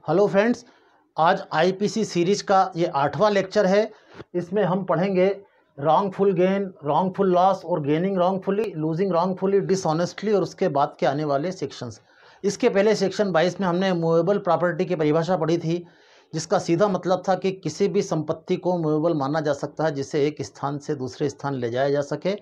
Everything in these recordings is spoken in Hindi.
हेलो फ्रेंड्स, आज आईपीसी सीरीज़ का ये 8वां लेक्चर है। इसमें हम पढ़ेंगे रॉन्गफुल गेन, रॉन्गफुल लॉस और gaining wrongfully, losing wrongfully, dishonestly और उसके बाद के आने वाले सेक्शंस। इसके पहले सेक्शन 22 में हमने मूवेबल प्रॉपर्टी की परिभाषा पढ़ी थी, जिसका सीधा मतलब था कि किसी भी संपत्ति को मूवेबल माना जा सकता है जिसे एक स्थान से दूसरे स्थान ले जाया जा सके,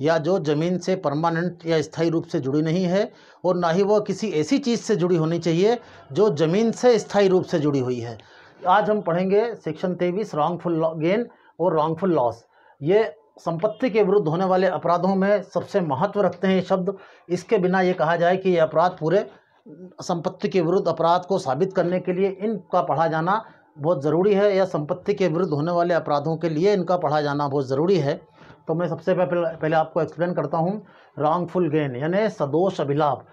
या जो ज़मीन से परमानेंट या स्थायी रूप से जुड़ी नहीं है, और ना ही वह किसी ऐसी चीज़ से जुड़ी होनी चाहिए जो ज़मीन से स्थायी रूप से जुड़ी हुई है। आज हम पढ़ेंगे सेक्शन 23 रॉन्गफुल गेन और रॉन्गफुल लॉस। ये संपत्ति के विरुद्ध होने वाले अपराधों में सबसे महत्व रखते हैं ये शब्द। इसके बिना ये कहा जाए कि ये अपराध पूरे संपत्ति के विरुद्ध अपराध को साबित करने के लिए इनका पढ़ा जाना बहुत ज़रूरी है, या संपत्ति के विरुद्ध होने वाले अपराधों के लिए इनका पढ़ा जाना बहुत ज़रूरी है। तो मैं सबसे पहले आपको एक्सप्लेन करता हूँ रॉन्गफुल गेन यानी सदोष अभिलाभ।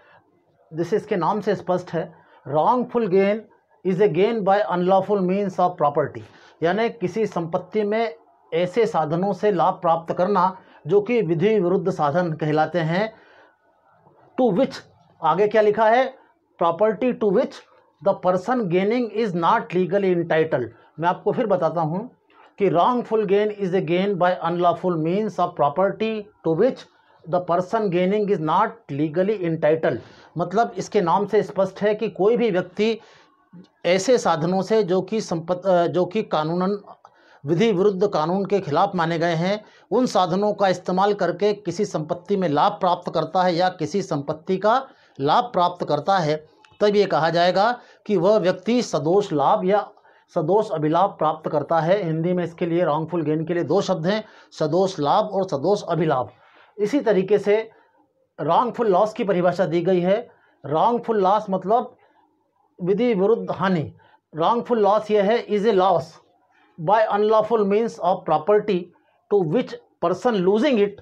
जैसे इसके नाम से स्पष्ट है, wrongful gain is a gain by unlawful means of property, यानी किसी संपत्ति में ऐसे साधनों से लाभ प्राप्त करना जो कि विधि विरुद्ध साधन कहलाते हैं। टू विच, आगे क्या लिखा है, property to which the person gaining is not legally entitled. मैं आपको फिर बताता हूँ कि wrongful gain is a gain by unlawful means of property to which the person gaining is not legally entitled. मतलब इसके नाम से स्पष्ट है कि कोई भी व्यक्ति ऐसे साधनों से जो कि कानूनन विधि विरुद्ध कानून के खिलाफ माने गए हैं, उन साधनों का इस्तेमाल करके किसी संपत्ति में लाभ प्राप्त करता है या किसी संपत्ति का लाभ प्राप्त करता है, तब ये कहा जाएगा कि वह व्यक्ति सदोष लाभ या सदोष अभिलाभ प्राप्त करता है। हिंदी में इसके लिए रॉन्गफुल गेन के लिए दो शब्द हैं, सदोष लाभ और सदोष अभिलाभ। इसी तरीके से रॉन्गफुल लॉस की परिभाषा दी गई है। रॉन्गफुल लॉस मतलब विधि विरुद्ध हानि। रॉन्गफुल लॉस यह है, is a loss by unlawful means of property to which person losing it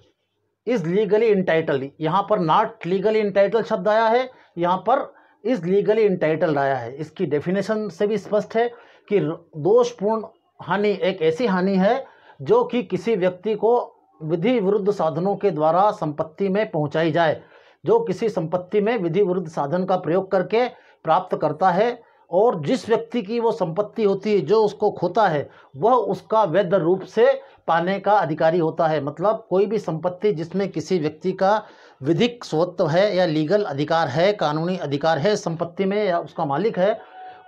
is legally entitled. यहाँ पर नॉट लीगली इंटाइटल्ड शब्द आया है, यहाँ पर इज लीगली इंटाइटल्ड आया है। इसकी डेफिनेशन से भी स्पष्ट है कि दोषपूर्ण हानि एक ऐसी हानि है जो कि किसी व्यक्ति को विधि विरुद्ध साधनों के द्वारा संपत्ति में पहुंचाई जाए, जो किसी संपत्ति में विधि विरुद्ध साधन का प्रयोग करके प्राप्त करता है, और जिस व्यक्ति की वो संपत्ति होती है जो उसको खोता है वह उसका वैध रूप से पाने का अधिकारी होता है। मतलब कोई भी संपत्ति जिसमें किसी व्यक्ति का विधिक स्वत्व है या लीगल अधिकार है, कानूनी अधिकार है संपत्ति में, या उसका मालिक है,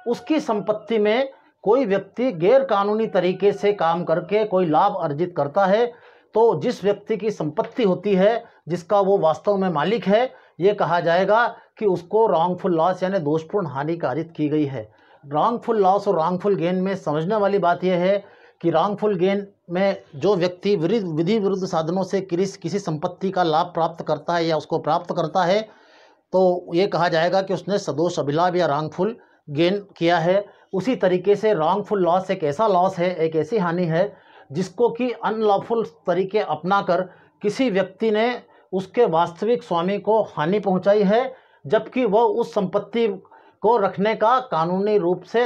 उसकी संपत्ति में कोई व्यक्ति गैर कानूनी तरीके से काम करके कोई लाभ अर्जित करता है, तो जिस व्यक्ति की संपत्ति होती है जिसका वो वास्तव में मालिक है, ये कहा जाएगा कि उसको रॉन्गफुल लॉस यानी दोषपूर्ण हानि कारित की गई है। रॉन्गफुल लॉस और रॉन्गफुल गेन में समझने वाली बात यह है कि रॉन्गफुल गेन में जो व्यक्ति विधि विरुद्ध साधनों से किसी संपत्ति का लाभ प्राप्त करता है या उसको प्राप्त करता है, तो ये कहा जाएगा कि उसने सदोष अभिलाभ या रॉन्गफुल गेन किया है। उसी तरीके से रॉन्गफुल लॉस एक ऐसा लॉस है, एक ऐसी हानि है जिसको कि अनलॉफुल तरीके अपनाकर किसी व्यक्ति ने उसके वास्तविक स्वामी को हानि पहुंचाई है, जबकि वह उस संपत्ति को रखने का कानूनी रूप से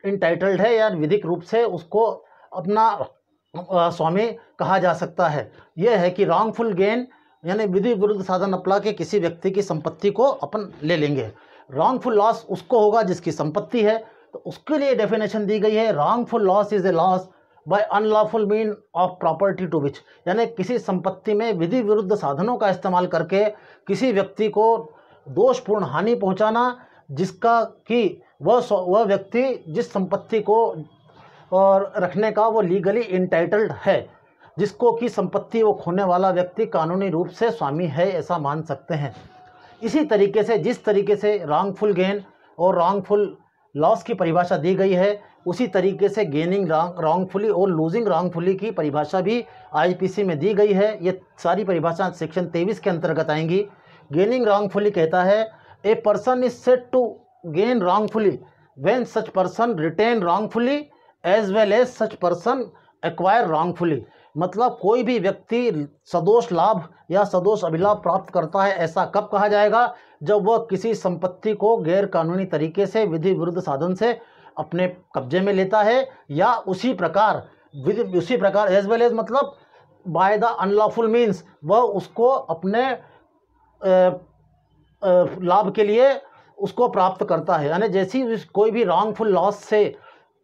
इंटाइटल्ड है या विधिक रूप से उसको अपना स्वामी कहा जा सकता है। यह है कि रॉन्गफुल गेन यानी विधि विरुद्ध साधन अपना के किसी व्यक्ति की संपत्ति को अपन ले लेंगे। रॉन्गफुल लॉस उसको होगा जिसकी संपत्ति है, तो उसके लिए डेफिनेशन दी गई है, wrongful loss is a loss by unlawful mean of property to which, यानी किसी संपत्ति में विधि विरुद्ध साधनों का इस्तेमाल करके किसी व्यक्ति को दोषपूर्ण हानि पहुंचाना, जिसका कि वह व्यक्ति जिस संपत्ति को और रखने का वो लीगली इंटाइटल्ड है, जिसको कि संपत्ति वो खोने वाला व्यक्ति कानूनी रूप से स्वामी है, ऐसा मान सकते हैं। इसी तरीके से जिस तरीके से रॉन्गफुल गेन और रॉन्गफुल लॉस की परिभाषा दी गई है, उसी तरीके से गेनिंग रॉन्गफुली और लूजिंग रॉन्गफुली की परिभाषा भी आईपीसी में दी गई है। ये सारी परिभाषा सेक्शन 23 के अंतर्गत आएंगी। गेनिंग रॉन्गफुली कहता है, a person is said to gain wrongfully when such person retain wrongfully as well as such person acquire wrongfully. मतलब कोई भी व्यक्ति सदोष लाभ या सदोष अभिलाभ प्राप्त करता है, ऐसा कब कहा जाएगा, जब वह किसी संपत्ति को गैर कानूनी तरीके से विधि विरुद्ध साधन से अपने कब्जे में लेता है, या उसी प्रकार एज वेल एज मतलब बाय द अनलॉफुल मीन्स, वह उसको अपने लाभ के लिए उसको प्राप्त करता है, यानी जैसी कोई भी रॉन्गफुल लॉस से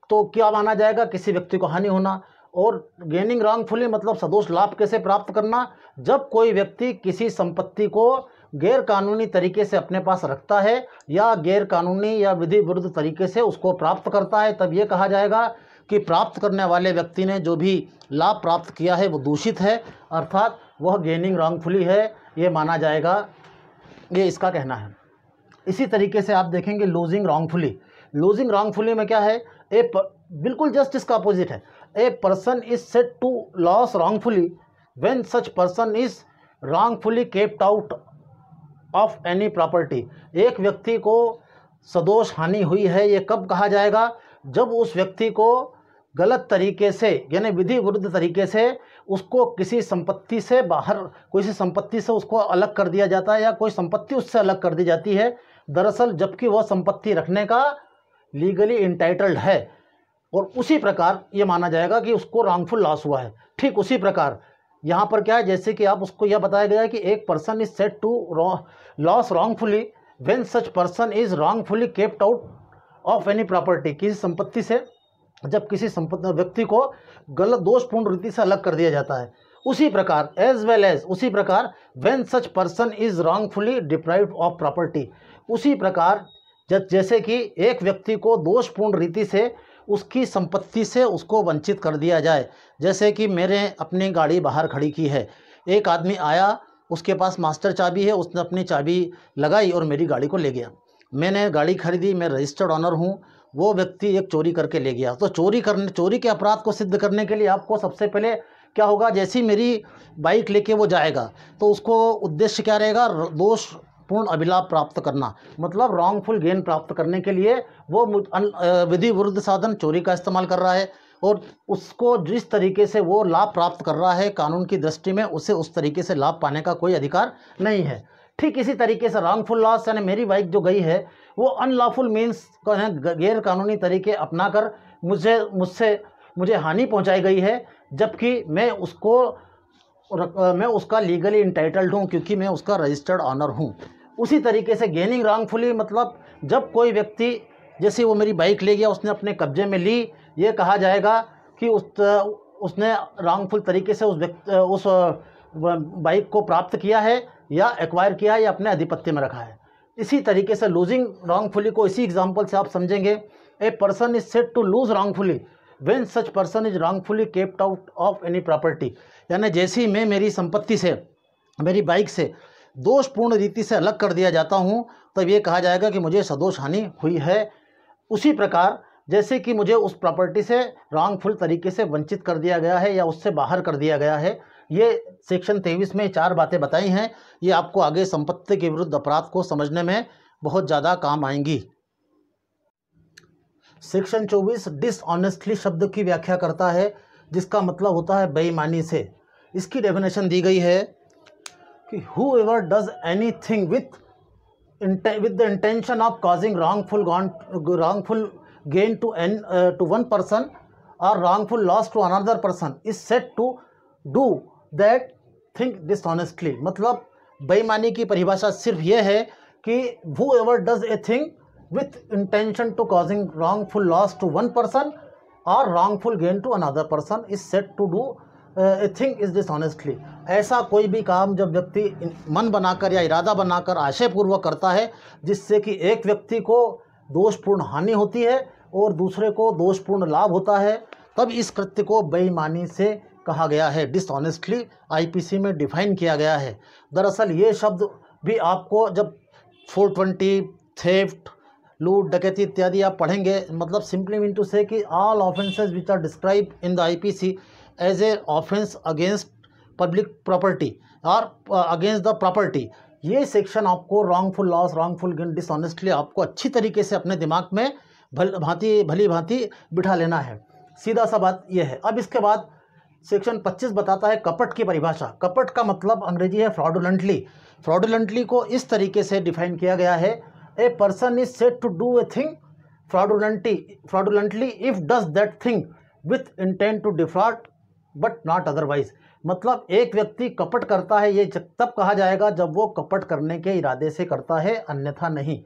तो क्या माना जाएगा, किसी व्यक्ति को हानि होना। और गेनिंग रॉन्गफुली मतलब सदोष लाभ कैसे प्राप्त करना, जब कोई व्यक्ति किसी संपत्ति को गैर कानूनी तरीके से अपने पास रखता है या गैर कानूनी या विधि विरुद्ध तरीके से उसको प्राप्त करता है, तब ये कहा जाएगा कि प्राप्त करने वाले व्यक्ति ने जो भी लाभ प्राप्त किया है वो दूषित है, अर्थात वह गेनिंग रॉन्गफुली है, ये माना जाएगा, ये इसका कहना है। इसी तरीके से आप देखेंगे लूजिंग रॉन्गफुली। लूजिंग रॉन्गफुली में क्या है, बिल्कुल जस्ट इसका अपोजिट है। A person is said to loss wrongfully when such person is wrongfully kept out of any property. एक व्यक्ति को सदोष हानि हुई है, ये कब कहा जाएगा, जब उस व्यक्ति को गलत तरीके से यानी विधि विरुद्ध तरीके से उसको किसी संपत्ति से बाहर, किसी संपत्ति से उसको अलग कर दिया जाता है या कोई संपत्ति उससे अलग कर दी जाती है, दरअसल जबकि वह संपत्ति रखने का लीगली इंटाइटल्ड है, और उसी प्रकार ये माना जाएगा कि उसको रॉन्गफुल लॉस हुआ है। ठीक उसी प्रकार यहाँ पर क्या है, जैसे कि आप उसको यह बताया गया है कि एक person is said to loss wrongfully when such person is wrongfully kept out of any property. किसी संपत्ति से जब किसी व्यक्ति को गलत दोषपूर्ण रीति से अलग कर दिया जाता है। उसी प्रकार एज वेल एज, उसी प्रकार when such person is wrongfully deprived of property, उसी प्रकार जैसे कि एक व्यक्ति को दोषपूर्ण रीति से उसकी संपत्ति से उसको वंचित कर दिया जाए। जैसे कि मेरे अपनी गाड़ी बाहर खड़ी की है, एक आदमी आया, उसके पास मास्टर चाबी है, उसने अपनी चाबी लगाई और मेरी गाड़ी को ले गया। मैंने गाड़ी खरीदी, मैं रजिस्टर्ड ऑनर हूँ, वो व्यक्ति एक चोरी करके ले गया। तो चोरी के अपराध को सिद्ध करने के लिए आपको सबसे पहले क्या होगा, जैसी मेरी बाइक लेके वो जाएगा तो उसको उद्देश्य क्या रहेगा, दोषपूर्ण अभिलाभ प्राप्त करना, मतलब रॉन्गफुल गेन प्राप्त करने के लिए वो विधि विरुद्ध साधन चोरी का इस्तेमाल कर रहा है, और उसको जिस तरीके से वो लाभ प्राप्त कर रहा है कानून की दृष्टि में, उसे उस तरीके से लाभ पाने का कोई अधिकार नहीं है। ठीक इसी तरीके से रॉन्गफुल लॉस यानी मेरी बाइक जो गई है वो अनलॉफुल मीन्स गैर कानूनी तरीके अपनाकर मुझे हानि पहुंचाई गई है, जबकि मैं उसका लीगली इंटाइटल्ड हूं क्योंकि मैं उसका रजिस्टर्ड ऑनर हूं। उसी तरीके से गेनिंग रॉन्गफुली मतलब जब कोई व्यक्ति, जैसे वो मेरी बाइक ले गया, उसने अपने कब्जे में ली, ये कहा जाएगा कि उसने रॉन्गफुल तरीके से उस बाइक को प्राप्त किया है या एक्वायर किया है या अपने आधिपत्य में रखा है। इसी तरीके से लूजिंग रॉन्गफुली को इसी एग्जांपल से आप समझेंगे। A person is said to lose wrongfully when such person is wrongfully kept out of any property, यानी जैसे ही मैं मेरी संपत्ति से, मेरी बाइक से दोषपूर्ण रीति से अलग कर दिया जाता हूँ, तब ये कहा जाएगा कि मुझे सदोष हानि हुई है। उसी प्रकार जैसे कि मुझे उस प्रॉपर्टी से रॉन्गफुल तरीके से वंचित कर दिया गया है या उससे बाहर कर दिया गया है। ये सेक्शन 23 में 4 बातें बताई हैं, ये आपको आगे संपत्ति के विरुद्ध अपराध को समझने में बहुत ज़्यादा काम आएंगी। सेक्शन 24 डिसऑनेस्टली शब्द की व्याख्या करता है, जिसका मतलब होता है बेईमानी से। इसकी डेफिनेशन दी गई है कि whoever does anything with the intention of causing wrongful gain to one person or wrongful loss to another person is said to do that thing dishonestly। मतलब बेईमानी की परिभाषा सिर्फ ये है कि whoever does a thing with intention to causing wrongful loss to one person or wrongful gain to another person is said to do a thing is dishonestly। ऐसा कोई भी काम जब व्यक्ति मन बनाकर या इरादा बनाकर आशयपूर्वक करता है जिससे कि एक व्यक्ति को दोषपूर्ण हानि होती है और दूसरे को दोषपूर्ण लाभ होता है, तब इस कृत्य को बेईमानी से कहा गया है, डिसऑनेस्टली आईपीसी में डिफाइन किया गया है। दरअसल ये शब्द भी आपको जब 420 थेफ्ट, लूट, डकैती इत्यादि आप पढ़ेंगे, मतलब सिंपली मीन टू से कि all offences which are describe in the IPC as a offence against public property और अगेंस्ट द प्रॉपर्टी, ये सेक्शन आपको wrongful loss, wrongful gain, dishonestly आपको अच्छी तरीके से अपने दिमाग में भली भांति बिठा लेना है। सीधा सा बात यह है। अब इसके बाद सेक्शन 25 बताता है कपट की परिभाषा। कपट का मतलब अंग्रेजी है फ्रॉडुलेंटली। फ्रॉडुलेंटली को इस तरीके से डिफाइन किया गया है, a person is said to do a thing fraudulently if does that thing with intent to defraud but not otherwise. मतलब एक व्यक्ति कपट करता है, ये तब कहा जाएगा जब वो कपट करने के इरादे से करता है, अन्यथा नहीं।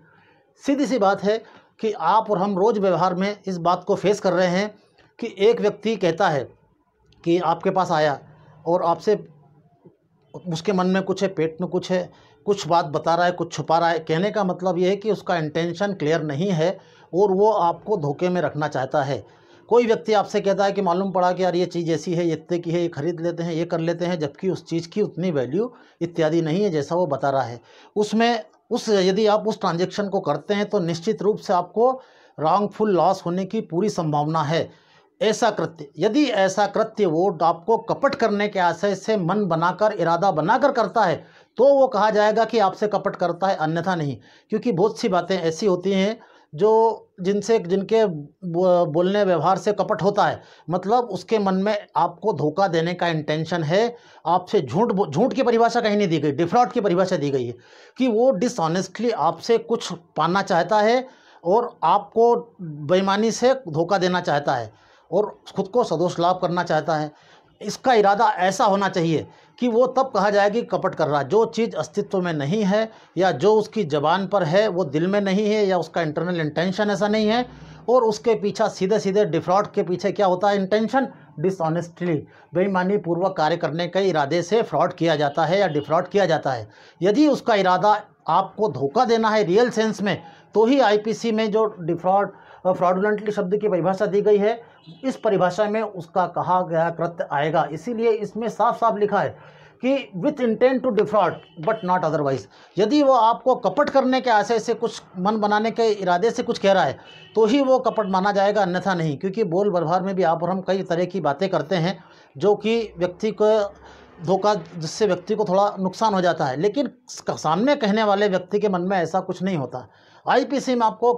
सीधी सी बात है कि आप और हम रोज़ व्यवहार में इस बात को फेस कर रहे हैं कि एक व्यक्ति कहता है कि आपके पास आया और आपसे उसके मन में कुछ है, पेट में कुछ है, कुछ बात बता रहा है, कुछ छुपा रहा है। कहने का मतलब ये है कि उसका इंटेंशन क्लियर नहीं है और वो आपको धोखे में रखना चाहता है। कोई व्यक्ति आपसे कहता है कि मालूम पड़ा कि यार ये चीज़ ऐसी है, ये इतने की है, ये खरीद लेते हैं, ये कर लेते हैं, जबकि उस चीज़ की उतनी वैल्यू इत्यादि नहीं है जैसा वो बता रहा है। यदि आप उस ट्रांजेक्शन को करते हैं तो निश्चित रूप से आपको रॉन्गफुल लॉस होने की पूरी संभावना है। ऐसा कृत्य वो आपको कपट करने के आशय से मन बनाकर, इरादा बनाकर करता है तो वो कहा जाएगा कि आपसे कपट करता है, अन्यथा नहीं। क्योंकि बहुत सी बातें ऐसी होती हैं जिनके बोलने व्यवहार से कपट होता है, मतलब उसके मन में आपको धोखा देने का इंटेंशन है। आपसे झूठ की परिभाषा कहीं नहीं दी गई, डिफ्रॉड की परिभाषा दी गई है कि वो डिसऑनेस्टली आपसे कुछ पाना चाहता है और आपको बेईमानी से धोखा देना चाहता है और खुद को सदोष लाभ करना चाहता है। इसका इरादा ऐसा होना चाहिए कि वो तब कहा जाएगी कपट कर रहा। जो चीज़ अस्तित्व में नहीं है या जो उसकी ज़बान पर है वो दिल में नहीं है या उसका इंटरनल इंटेंशन ऐसा नहीं है और उसके पीछे सीधे सीधे डिफ्रॉड के पीछे क्या होता है, इंटेंशन डिसऑनेस्टली, बेईमानी पूर्वक कार्य करने के इरादे से फ्रॉड किया जाता है या डिफ्रॉड किया जाता है। यदि उसका इरादा आपको धोखा देना है रियल सेंस में, तो ही आईपीसी में जो फ्रॉडुलेंटली शब्द की परिभाषा दी गई है, इस परिभाषा में उसका कहा गया कृत्य आएगा। इसीलिए इसमें साफ साफ लिखा है कि with intent to defraud but not otherwise. यदि वो आपको कपट करने के आशय से, कुछ मन बनाने के इरादे से कुछ कह रहा है तो ही वो कपट माना जाएगा, अन्यथा नहीं। क्योंकि बोल व्यवहार में भी आप और हम कई तरह की बातें करते हैं जो कि व्यक्ति को धोखा, जिससे व्यक्ति को थोड़ा नुकसान हो जाता है, लेकिन सामने कहने वाले व्यक्ति के मन में ऐसा कुछ नहीं होता। आईपीसी में आपको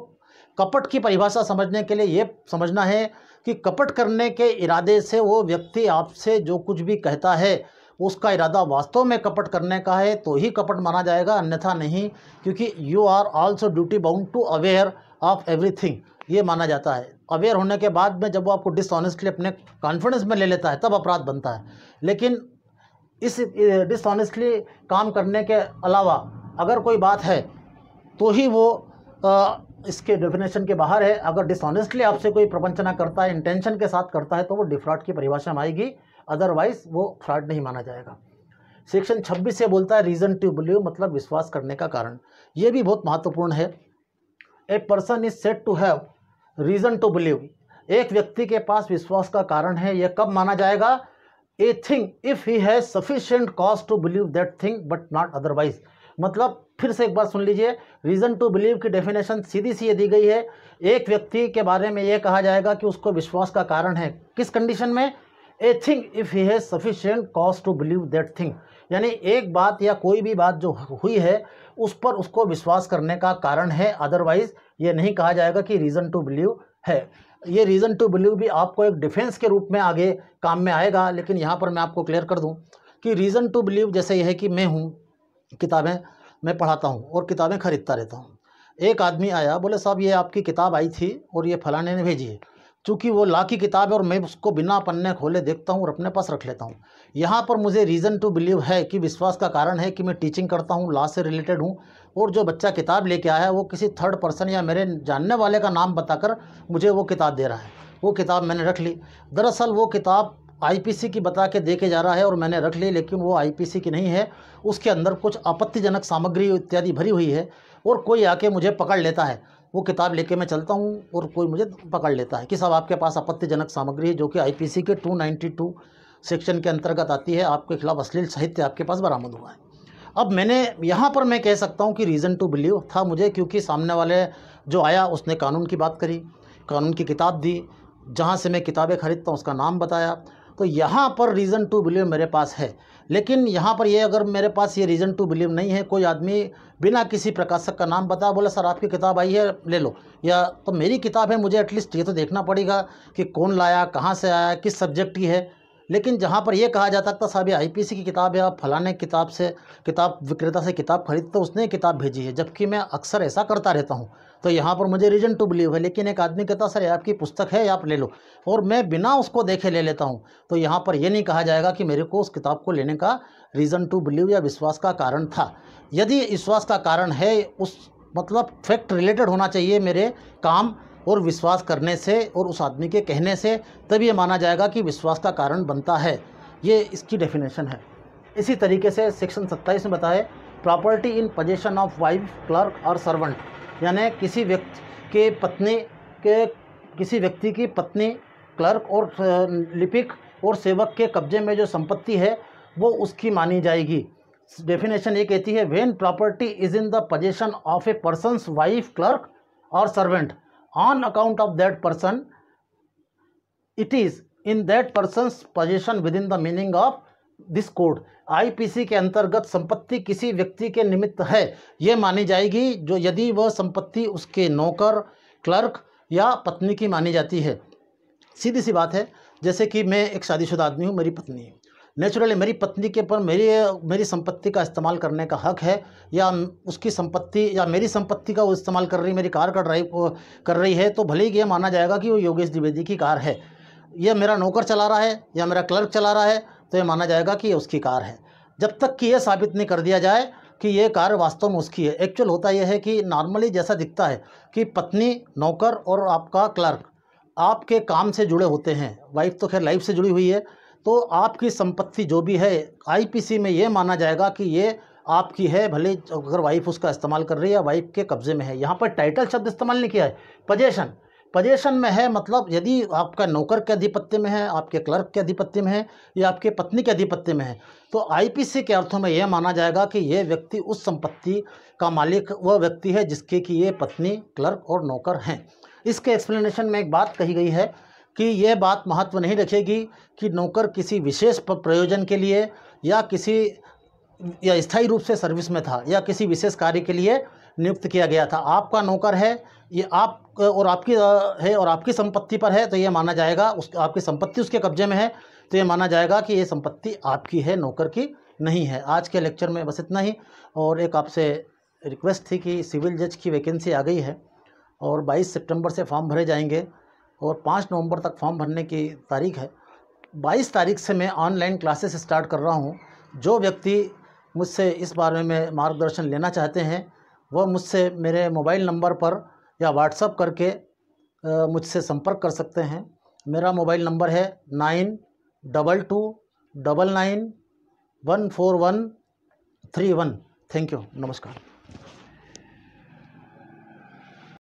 कपट की परिभाषा समझने के लिए ये समझना है कि कपट करने के इरादे से वो व्यक्ति आपसे जो कुछ भी कहता है उसका इरादा वास्तव में कपट करने का है तो ही कपट माना जाएगा, अन्यथा नहीं। क्योंकि you are also duty bound to aware of everything, ये माना जाता है। अवेयर होने के बाद में जब वो आपको डिसऑनेस्टली अपने कॉन्फिडेंस में ले लेता है तब अपराध बनता है। लेकिन इस डिसऑनेस्टली काम करने के अलावा अगर कोई बात है तो ही वो इसके डेफिनेशन के बाहर है। अगर डिसऑनेस्टली आपसे कोई प्रवंचना करता है, इंटेंशन के साथ करता है, तो वो डिफ्रॉड की परिभाषा में आएगी, अदरवाइज वो फ्रॉड नहीं माना जाएगा। सेक्शन 26 से बोलता है रीज़न टू बिलीव, मतलब विश्वास करने का कारण। ये भी बहुत महत्वपूर्ण है। A person is said to have reason to believe, एक व्यक्ति के पास विश्वास का कारण है। यह कब माना जाएगा? A thing if he has sufficient cause to believe that thing but not otherwise. मतलब फिर से एक बार सुन लीजिए, रीज़न टू बिलीव की डेफिनेशन सीधी सी ये दी गई है, एक व्यक्ति के बारे में ये कहा जाएगा कि उसको विश्वास का कारण है। किस कंडीशन में? A thing if he has sufficient cause to believe that thing, यानी एक बात या कोई भी बात जो हुई है उस पर उसको विश्वास करने का कारण है, अदरवाइज ये नहीं कहा जाएगा कि रीज़न टू बिलीव है। ये रीज़न टू बिलीव भी आपको एक डिफेंस के रूप में आगे काम में आएगा। लेकिन यहाँ पर मैं आपको क्लियर कर दूँ कि रीज़न टू बिलीव जैसे यह है कि मैं हूँ, किताबें मैं पढ़ाता हूँ और किताबें खरीदता रहता हूँ। एक आदमी आया, बोले साहब ये आपकी किताब आई थी और ये फलाने ने भेजी है। चूँकि वो ला की किताब है और मैं उसको बिना पन्ने खोले देखता हूँ और अपने पास रख लेता हूँ। यहाँ पर मुझे रीज़न टू बिलीव है कि विश्वास का कारण है कि मैं टीचिंग करता हूँ, लॉ से रिलेटेड हूँ, और जो बच्चा किताब लेके आया है वो किसी थर्ड पर्सन या मेरे जानने वाले का नाम बताकर मुझे वो किताब दे रहा है। वो किताब मैंने रख ली। दरअसल वो किताब आईपीसी की बता के दे के जा रहा है और मैंने रख ली, लेकिन वो आईपीसी की नहीं है। उसके अंदर कुछ आपत्तिजनक सामग्री इत्यादि भरी हुई है और कोई आके मुझे पकड़ लेता है। वो किताब लेके मैं चलता हूँ और कोई मुझे पकड़ लेता है कि साहब आपके पास आपत्तिजनक सामग्री है जो कि आईपीसी के 292 सेक्शन के अंतर्गत आती है, आपके खिलाफ अश्लील साहित्य आपके पास बरामद हुआ है। अब मैंने यहाँ पर मैं कह सकता हूँ कि रीज़न टू बिलीव था मुझे, क्योंकि सामने वाले जो आया उसने कानून की बात करी, कानून की किताब दी, जहाँ से मैं किताबें खरीदता हूँ उसका नाम बताया, तो यहाँ पर रीज़न टू बिलीव मेरे पास है। लेकिन यहाँ पर ये अगर मेरे पास ये रीज़न टू बिलीव नहीं है, कोई आदमी बिना किसी प्रकाशक का नाम बता बोला सर आपकी किताब आई है ले लो, या तो मेरी किताब है, मुझे एटलीस्ट ये तो देखना पड़ेगा कि कौन लाया, कहाँ से आया, किस सब्जेक्ट की है। लेकिन जहाँ पर यह कहा जाता था साहब ये आईपीसी की किताब है, आप फलाने किताब विक्रेता से किताब खरीदते तो उसने किताब भेजी है, जबकि मैं अक्सर ऐसा करता रहता हूँ, तो यहाँ पर मुझे रीज़न टू बिलीव है। लेकिन एक आदमी कहता सर ये आपकी पुस्तक है, आप ले लो, और मैं बिना उसको देखे ले लेता हूँ, तो यहाँ पर यह नहीं कहा जाएगा कि मेरे को उस किताब को लेने का रीज़न टू बिलीव या विश्वास का कारण था। यदि विश्वास का कारण है, उस मतलब फैक्ट रिलेटेड होना चाहिए मेरे काम और विश्वास करने से और उस आदमी के कहने से, तब ये माना जाएगा कि विश्वास का कारण बनता है। ये इसकी डेफिनेशन है। इसी तरीके से सेक्शन 27 में बताए property in possession of wife, clerk और सर्वेंट, यानी किसी व्यक्ति की पत्नी, क्लर्क और लिपिक और सेवक के कब्जे में जो संपत्ति है वो उसकी मानी जाएगी। डेफिनेशन ये कहती है when property is in the possession of a person's wife, clerk और servant on account of that person, it is in that person's possession within the meaning of this code. IPC के अंतर्गत संपत्ति किसी व्यक्ति के निमित्त है ये मानी जाएगी जो यदि वह संपत्ति उसके नौकर, क्लर्क या पत्नी की मानी जाती है। सीधी सी बात है, जैसे कि मैं एक शादीशुदा आदमी हूँ, मेरी पत्नी है, नेचुरली मेरी पत्नी के पर मेरी संपत्ति का इस्तेमाल करने का हक है, या उसकी संपत्ति या मेरी संपत्ति का वो इस्तेमाल कर रही, मेरी कार का ड्राइव कर रही है, तो भले ही ये माना जाएगा कि वो योगेश द्विवेदी की कार है। यह मेरा नौकर चला रहा है या मेरा क्लर्क चला रहा है तो ये माना जाएगा कि ये उसकी कार है, जब तक कि यह साबित नहीं कर दिया जाए कि ये कार वास्तव में उसकी है। एक्चुअल होता यह है कि नॉर्मली जैसा दिखता है कि पत्नी, नौकर और आपका क्लर्क आपके काम से जुड़े होते हैं, वाइफ तो खैर लाइफ से जुड़ी हुई है, तो आपकी संपत्ति जो भी है आईपीसी में ये माना जाएगा कि ये आपकी है, भले अगर वाइफ उसका इस्तेमाल कर रही है या वाइफ के कब्जे में है। यहाँ पर टाइटल शब्द इस्तेमाल नहीं किया है, पोजेशन में है, मतलब यदि आपका नौकर के अधिपत्य में है, आपके क्लर्क के अधिपत्य में है या आपके पत्नी के अधिपत्य में है, तो आईपीसी के अर्थों में यह माना जाएगा कि यह व्यक्ति उस संपत्ति का मालिक वह व्यक्ति है जिसके कि ये पत्नी, क्लर्क और नौकर हैं। इसके एक्सप्लेनेशन में एक बात कही गई है कि यह बात महत्व नहीं रखेगी कि नौकर किसी विशेष प्रयोजन के लिए या स्थायी रूप से सर्विस में था या किसी विशेष कार्य के लिए नियुक्त किया गया था। आपका नौकर है, ये आप और आपकी है और आपकी संपत्ति पर है, तो ये माना जाएगा आपकी संपत्ति उसके कब्जे में है, तो ये माना जाएगा कि ये संपत्ति आपकी है, नौकर की नहीं है। आज के लेक्चर में बस इतना ही, और एक आपसे रिक्वेस्ट थी कि सिविल जज की वैकेंसी आ गई है और 22 सितंबर से फॉर्म भरे जाएंगे और 5 नवंबर तक फॉर्म भरने की तारीख है। 22 तारीख से मैं ऑनलाइन क्लासेस स्टार्ट कर रहा हूँ। जो व्यक्ति मुझसे इस बारे में मार्गदर्शन लेना चाहते हैं वह मुझसे मेरे मोबाइल नंबर पर या व्हाट्सएप करके मुझसे संपर्क कर सकते हैं। मेरा मोबाइल नंबर है 9229914131। थैंक यू, नमस्कार।